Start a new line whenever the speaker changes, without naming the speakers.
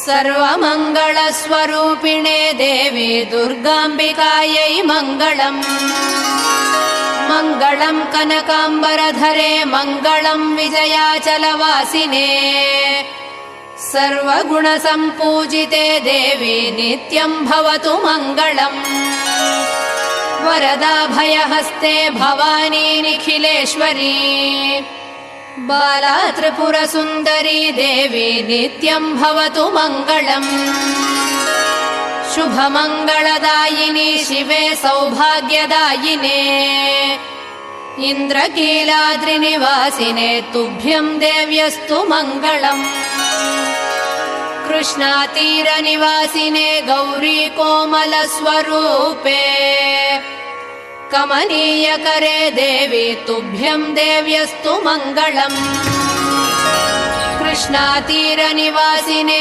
सर्वमङ्गलस्वरूपिणे देवी दुर्गाम्बिकायै मङ्गलम्। मङ्गलम् कनकाम्बरधरे मङ्गलम् विजयाचलवासिने। सर्वगुणसम्पूजिते देवी नित्यम् भवतु मङ्गलम्। वरदाभयहस्ते भवानी निखिलेश्वरी। बाला त्रिपुरसुन्दरी देवी नित्यम् भवतु मङ्गलम्। शुभमङ्गलदायिनी शिवे सौभाग्यदायिने। इन्द्रकीलाद्रिनिवासिने तुभ्यम् देव्यस्तु मङ्गलम्। कृष्णातीरनिवासिने गौरी कोमलस्वरूपे। कमनीयकरे देवी तुभ्यम् देव्यस्तु मङ्गलम्। कृष्णातीरनिवासिने